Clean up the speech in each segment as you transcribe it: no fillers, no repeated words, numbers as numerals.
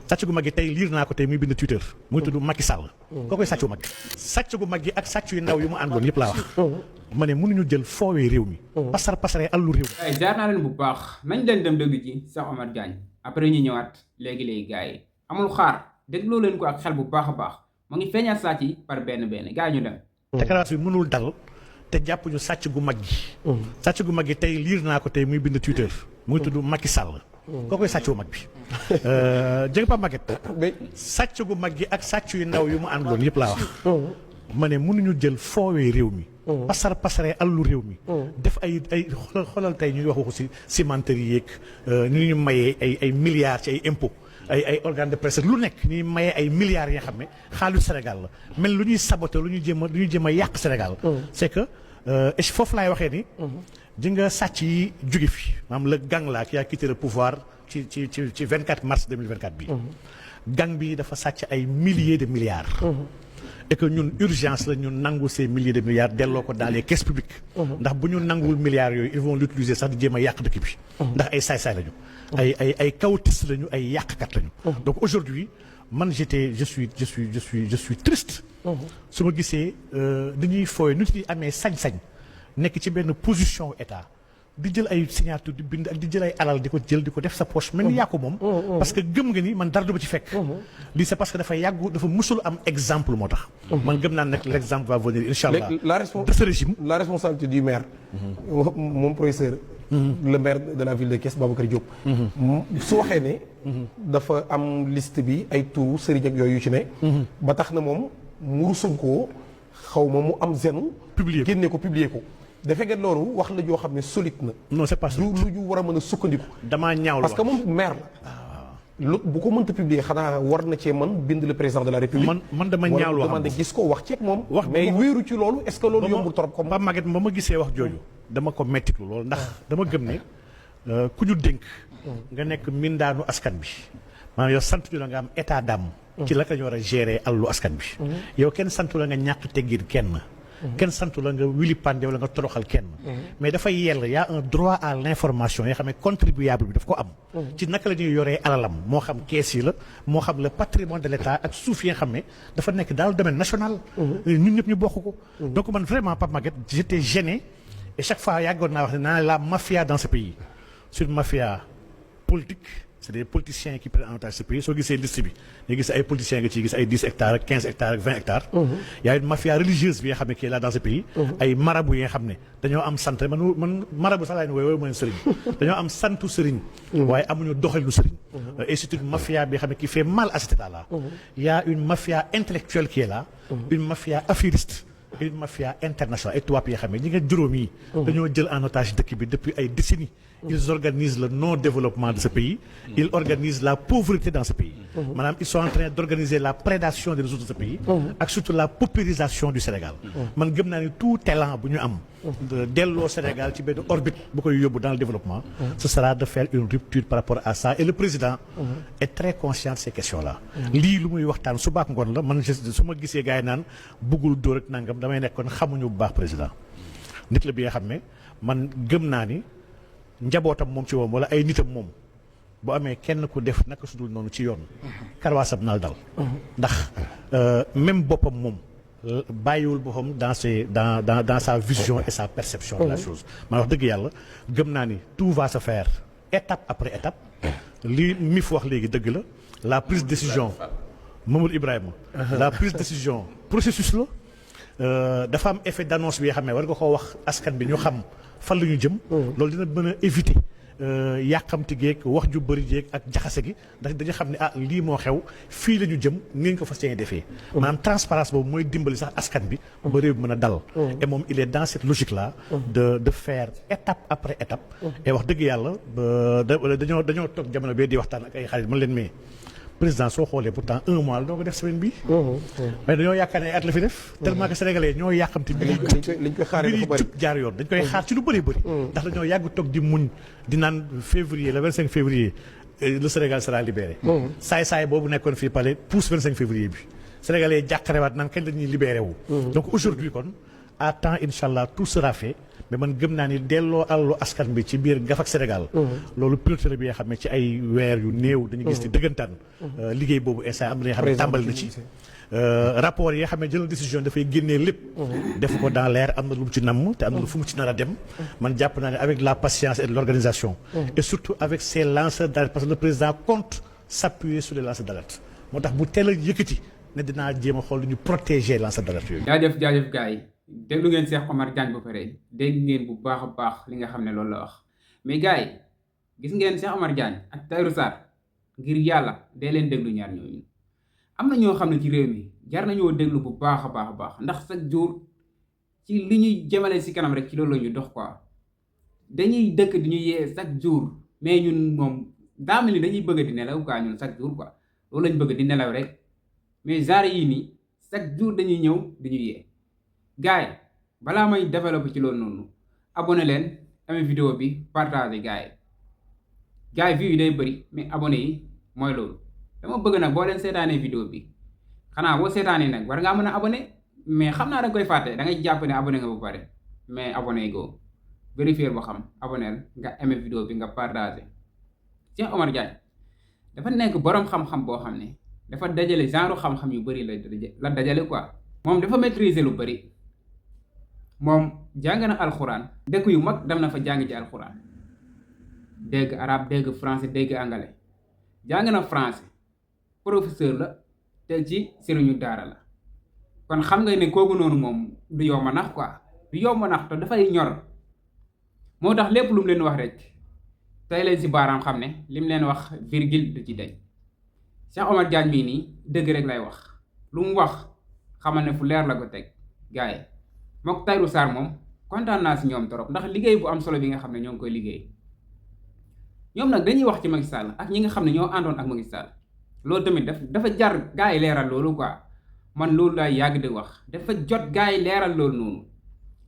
sàcc gu mag gi tey liir naa ko tey muy bind Twitter muy tudd Macky Sall. koo koy sàcc gu mag gi. sàcc gu mag gi ak sàcc yu ndaw yu mu àndoon yëpp laa wax. ma ne mënuñu jël foowee réew mi. pasaree allu réew mi. ay jaar naa leen bu baax nañ leen dem dëgg ji Cheikh Omar Diagne après ñu ñëwaat léegi gars yi amul xaar dégloo leen ko ak xel bu baax a baax mu ngi feeñal sàcc yi par benn gars yi ñu dem. déclaration bi mënul dal te jàpp ñu sàcc gu mag gi. sàcc gu mag gi tey liir naa ko tey muy bind Twitter muy tudd Macky Sall. koo koy sàcc gu mag bi. jërëjëf Pape Maguette. sàcc gu mag gi ak sàcc yu ndaw yu mu àndoon yëpp laa wax. ma ne mënuñu jël foowee réew mi. pasaree allu réew mi. def ay xoolal tey ñuy wax waxu si cimenterie yeeg ni ñu mayee ay milliards ci ay impôts ay organes de presse lu nekk ñuy mayee ay milliards yi nga xam ne xaalis Sénégal la mel lu ñuy saboté lu ñuy jéem a yàq Sénégal. c'est que foofu laay waxee ni. di nga sàcc yi jóge fi maanaam le gang là qui a quitté le pouvoir ci 24 mars 2024 bi. gang bi dafa sàcc ay milliers de milliards. et que ñun urgence la ñu nangu ces milliers de milliards delloo ko dans les caisses publiques. ndax bu ñu nanguwul milliards yooyu ils vont l'utiliser sax di jéem a yàq dëkk bi. ndax ay saay-saay lañu. ay kaotistes lañu ay yàqkat lañu. donc aujourd'hui man je suis triste. su ma gisee dañuy fooy nu ci amee sañ-sañ. nekk ci benn position état di jël ay signature di bind ak di jël ay alal di ko jël di ko def sa poche mel ni yaa ko moom. parce que gëm nga ni man dara du ma ci fekk. lii c'est parce que dafa yàggu dafa musul am exemple moo tax. man gëm naa nag l'exemple va venir incha allah. de ce régime la responsabilité du maire. moom professeur. le maire de la ville de Thiès Babacar Diop. su waxee ne. dafa am liste bi ay turu sëriñ ak yooyu yu ci ne. ba tax na moom mu rusul ko xaw ma mu am zenu. publier ko génne ko publier ko. defe ngeen loolu wax la joo xam ne solide na. non c'est pas solide lu ñu war a mën a sukkandiku. damaa ñaaw parce que moom maire la. lu bu ko mënta publier xanaa war na cee man bind le président de la république. man dama ñaawlu war demandé gis ko wax ceeg moom. wax mais wéeru ci loolu est-ce que loolu yombul trop comme. Pape Maguette ma gisee wax jooju. dama ko mettitlu loolu ndax dama gëm ne ku ñu dénk. nga nekk mindaanu askan bi. maanaam yow sant ñu la nga am état d'âme. ci la ka ñu war a gérer allu askan bi. yow kenn santu la nga ñàkk teggin kenn. kenn santu la nga wili pande wala nga toroxal kenn. mais dafay yell y a un droit à l'information yoo xam ne contribuable bi daf ko am. ci naka la ñuy yoree alalam moo xam kees yi la moo xam le patrimoine de l'État ak suuf yi nga xam ne dafa nekk dans le domaine national. ñun ñëpp ñu bokk ko. donc man vraiment Pape Maguette j'étais gêné et chaque fois yàggoon naa wax ne naa la mafia dans ce pays c'est une mafia politique. c'est des politiciens qui prennent en otage ce pays soo gisee liste bi nga gis ay politiciens nga ciy gis ay 10 hectares ak 15 hectares ak 20 hectares. y a une mafia religieuse bi nga xam ne qui est là dans ce pays. ay marabu yi nga xam ne dañoo am sant man marabu sax laay wooyu mooy sëriñ. dañoo am santu sëriñ. waaye amuñu doxalinu sëriñ. et c'est une mafia bi nga xam ne qui fait mal à cet état là. y a une mafia intellectuelle qui est là. une mafia affairiste. une mafia internationale ay tubaab yi nga xam ne ñi nga juróom yi. dañoo jël en otage dëkk bi depuis ay décennies. ils organisent le non-développement de ce pays. Ils organisent la pauvreté dans ce pays. Madame, ils sont en train d'organiser la prédation des ressources de ce pays. Et surtout la paupérisation du Sénégal. Man gëm naa ni tout talent bu ñu am. delloo Sénégal ci benn orbite bu koy yóbbu dans le développement. Ce sera de faire une rupture par rapport à ça et le président. est très conscient de ces questions-là. lii lu muy waxtaan suba ak ngoon la man su ma gisee gars yi naan bëggul dóor ak nangam damay nekkoon xamuñu bu baax président. nit la bi nga xam ne man gëm naa ni. njabootam moom ci woom wala ay nitam moom bu amee kenn ku def naka sudul noonu ci yoon karwaasam naal dal ndax même boppam moom bàyyiwul boppam dans sa vision et sa perception de la chose man wax dëgg yàlla gëm naa ni tout va se faire étape après étape li mi fi wax léegi dëgg la prise de décision Mamadou Ibrahima la prise de décision processus la dafa am effet d'annonce bi nga xam ne war nga ko wax askan bi ñu xam fan la ñu jëm. loolu dina mën a éviter yàqamti geeg wax ju bëri jeeg ak jaxase gi ndax dañu xam ne lii moo xew fii la ñu jëm ni ñu ko fas yéene defee. maanaam transparence boobu mooy dimbali sax askan bi. ba réew bi mën a dal. et moom il est dans cette logique là. de faire étape après étape. et wax dëgg yàlla dañoo toog jamono bee di waxtaan ak ay xarit mën leen mais. président soo xoolee pourtant un mois la doo ko def semaine bi mais dañoo yaakaar ne ay at la fi def tellement que sénégalais ñoo yàqamti mbir yi jub jaar yoon dañ koy xaar ci lu bëri bëri ndax dañoo yàgg toog di muñ di naan février le 25 février le Sénégal sera libéré saay boobu nekkoon fii palais pousse 25 février bi sénégalais jàqarewaat naan kañ la ñuy libéré wu donc aujourd'hui kon à temps incha allah tout sera fait mais man gëm naa ni delloo àllu askan bi ci biir gafak Sénégal. loolu pilote la bi nga xam ne ci ay weer yu néew. dañu gis ni dëggantaan. liggéey boobu instant am na yoo xam ne tàmbali na ci. rapport yi nga xam ne jël décision dafay génnee lépp. def ko dans l'air am na lu mu ci namm te am na fu mu ci nar a dem. man jàpp naa ne avec la patience et l'organisation. et surtout avec ces lanceurs d'alerte parce que le président compte s'appuyer sur les lanceurs d'alerte moo tax bu teel a yëkkati ne dinaa jéem a xool lu ñu protéger lanceurs d'alerte yooyu. jaajëf gars yi déglu ngeen Cheikh Omar Diagne ba pare dégg ngeen bu baax a baax li nga xam ne loolu la wax mais gars yi gis ngeen Cheikh Omar Diagne ak Tahirou Sarr ngir yàlla dee leen déglu ñaar ñooñu am na ñoo xam ne ci réew mi jar nañoo déglu bu baax a baax ndax chaque jour ci li ñuy jëmale si kanam rek ci loolu la ñuy dox quoi dañuy dëkk di ñu yee chaque jour mais ñun moom daa mel ni dañuy bëgg di nelaw quoi ñun chaque jour quoi loolu lañ bëgg di nelaw rek mais genre yii nii chaque jour dañuy ñëw di ñu yee gars yi balaa may développer ci loolu noonu abonné leen amee vidéo bi partagé gars yi view yi day bëri mais abonné yi mooy loolu dama bëgg nag boo leen seetaanee vidéo bi xanaa boo seetaanee nag war ngaa mën a abonné mais xam naa da nga koy fàtte da ngay jàpp ne abonné nga bu pare mais abonné go vérifier ba xam abonné nga amee vidéo bi nga partagé Cheikh Omar Diagne dafa nekk borom xam-xam boo xam ne dafa dajale genre xam-xam yu bëri la dajale quoi moom dafa maîtriser lu bëri moom jàng na alxuraan dëkk yu mag dem na fa jàng ci alxuraan dégg arabe dégg français dégg anglais jàng na français professeur la te ci sëriñu daara la kon xam nga ne kooku noonu moom du yomb a nax quoi du yomb a nax te dafay ñor moo tax lépp lu mu leen wax rek tey leen si baaraam xam ne li mu leen wax virgule du ci dañ Cheikh Omar Diagne mii nii dëgg rek lay wax lu mu wax xamal ne fu leer la ko teg gars yi mook Tahirou Sarr moom kontaan naa si ñoom trop ndax liggéey bu am solo bi nga xam ne ñoo ngi koy liggéey ñoom nag dañuy wax ci Macky Sall ak ñi nga xam ne ñoo àndoon ak Macky Sall loolu tamit dafa jar gars yi leeral loolu quoi man loolu laay yàgg di wax dafa jot gars yi leeral loolu noonu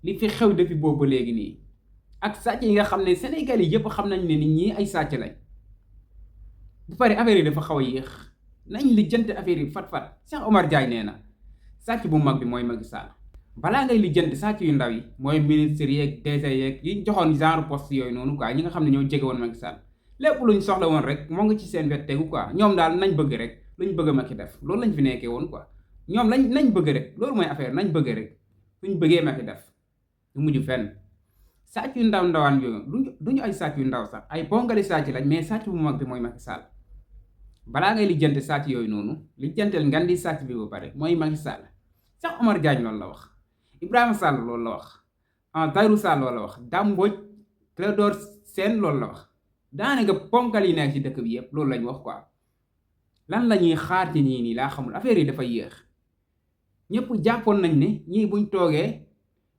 li fi xew depuis boobu ba léegi nii ak sàcc yi nga xam ne Sénégal yi yëpp xam nañ ne nit ñi ay sàcc lañ bu pare affaire yi dafa xaw a yéex nañ lijjanti affaire yi fat Cheikh Omar Diagne nee na sàcc bu mag bi mooy Macky Sall balaa ngay lijjanti sàcc yu ndaw yi mooy ministre yeeg DG yeeg yi joxoon genre poste yooyu noonu quoi ñi nga xam ne ñoo jege woon Macky Sall lépp luñ soxla woon rek moo ngi ci seen wet tegu quoi ñoom daal nañ bëgg rek luñ bëgg Macky def loolu lañ fi nekkee woon quoi ñoom nañ bëgg rek loolu mooy affaire nañ bëgg rek luñ bëggee Macky def du mujj fenn sàcc yu ndawaan yooyu duñu ay sàcc yu ndaw sax ay bongali sàcc lañ mais sàcc bu mag bi mooy Macky Sall balaa ngay lijjanti sàcc yooyu noonu lijjanteel ngan di sàcc bi ba pare mooy Macky Sall Cheikh Omar Diagne loolu la wax Ibrahima Sall loolu la wax Tahirou Sarr loolu la wax Dame Mbodj Clédor Sène loolu la wax daanaka ponkal yi nekk ci dëkk bi yëpp loolu lañ wax quoi lan la ñuy xaar ci ñii nii laa xamul affaire yi dafa yéex ñëpp jàppoon nañ ne ñii buñ toogee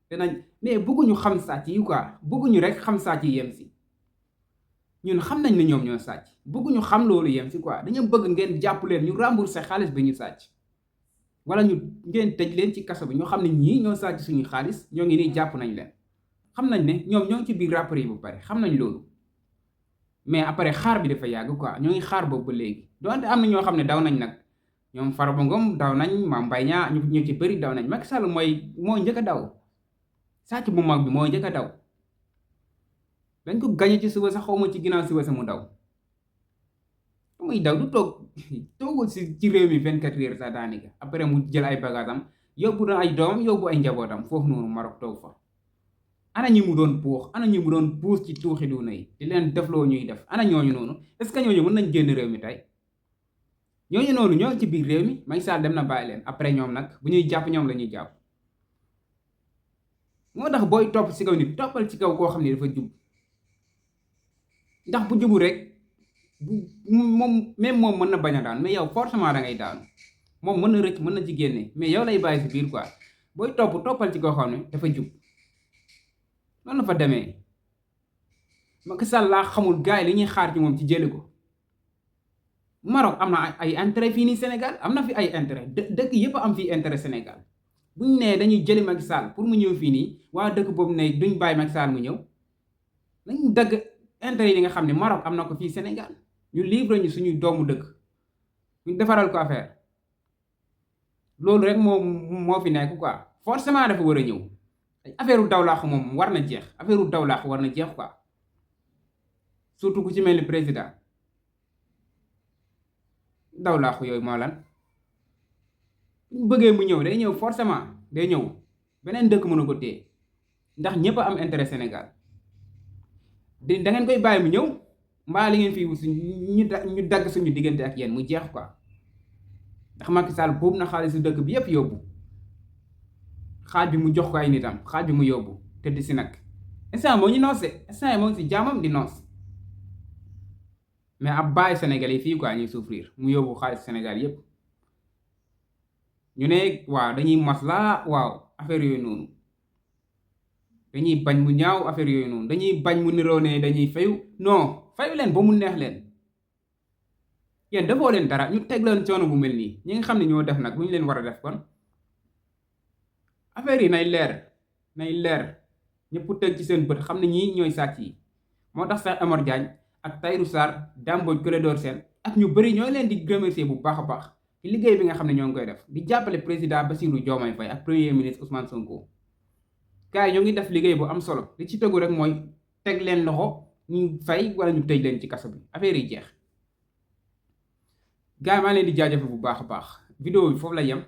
dinañ mais bëgguñu xam sàcc yi quoi bëgguñu rek xam sàcc yi yem si ñun xam nañ ne ñoom ñoo sàcc bëgguñu xam loolu yem si quoi dañu bëgg ngeen jàpp leen ñu rembourser xaalis bi ñu sàcc wala ñu ngeen tëj leen ci kaso bi ñoo xam ne ñii ñoo sàcc suñu xaalis ñoo ngi nii jàpp nañ leen xam nañ ne ñoom ñoo ngi ci biir rapport yi bu pare xam nañ loolu mais après xaar bi dafa yàgg quoi ñoo ngi xaar boobu ba léegi donte am na ñoo xam ne daw nañ nag ñoom Farba Ngom daw nañ Mame Mbaye Niang ñu ci bëri daw nañ Macky Sall moo njëkk a daw sàcc bu mag bi moo njëkk a daw dañ ko gañe ci suba sax xawma ci ginnaaw suba sa mu daw muy daw du toogul ci réew mi 24 heures sax daanaka après mu jël ay bagage am yóbbu na ay doomam yóbbu ay njabootam foofu noonu Maroc toog fa ana ñi mu doon puus ci tuuxi duna yi di leen defloo ñuy def ana ñooñu noonu est-ce que ñooñu mën nañ génn réew mi tey ñooñu noonu ñoo ci biir réew mi Macky Sall dem na bàyyi leen après ñoom nag bu ñuy jàpp ñoom la ñuy jàpp moo tax booy topp ci kaw nit toppal ci kaw koo xam ne dafa jub ndax bu jubu rek moom mën na bañ a daan mais yow forcément da ngay daanu moom mën na rëcc mën na ci génne mais yow lay bàyyi ci biir quoi booy toppal ci koo xam ne dafa jub noonu la fa demee Macky Sall laa xamul gars yi li ñuy xaar ci moom ci jëli ko Maroc am na ay intérêt fii nii Sénégal am na fi ay intérêt dëkk yëpp am fii intérêt Sénégal buñ nee dañuy jëli Macky Sall pour mu ñëw fii nii waa dëkk boobu ne duñ bàyyi Macky Sall mu ñëw nañ dëgg intérêt yi nga xam ne Maroc am na ko fii Sénégal ñu livre ñu suñuy doomu dëkk ñu defaral ko affaire loolu rek moo fi nekk quoi forcément dafa war a ñëw affaire u dawlaaxu moom war na jeex affaire u dawlaaxu war na jeex quoi surtout ku ci mel ni président dawlaaxu yooyu moo lan bu bëggee mu ñëw day ñëw forcément day ñëw beneen dëkk mënu ko téye ndax ñëpp a am intérêt Sénégal da ngeen koy bàyyi mu ñëw mbaa li ngeen fi wut ñu dagg suñu diggante ak yéen mu jeex quoi ndax Macky Sall boobu na xaalisu dëkk bi yépp yóbbu xaaj bi mu jox ko ay nitam xaaj bi mu yóbbu tëdd si nag instant moo ñu noos de instant moo ngi si jaamam di noos mais ab bàyyi Sénégal yi fii quoi ñuy souffrir mu yóbbu xaalis Sénégal yépp ñu ne waaw dañuy maslaa waaw affaire yooyu noonu dañuy bañ mu ñaaw affaire yooyu noonu dañuy bañ mu niroo ne dañuy fayu non fayu leen ba mu neex leen yéen defoo leen dara ñu teg leen coono bu mel nii ñi nga xam ne ñoo def nag lu ñu leen war a def kon affaire yi nay leer ñëpp teg ci seen bët xam ne ñii ñooy sàcc yi moo tax Cheikh Omar Diagne ak Tahirou Sarr Dame Mbodj Clédor Sène ak ñu bëri ñoo leen di remercier bu baax a baax ci liggéey bi nga xam ne ñoo ngi koy def di jàppale président Bassirou Diomaye Faye ak premier ministre Ousmane Sonko gars yi ñoo ngi def liggéey bu am solo li ci tegu rek mooy teg leen loxo ñu fay wala ñu tëj leen ci kaso bi affaire yi jeex gars yi maa leen di jaajëfal bu baax a baax vidéo bi foofu la yem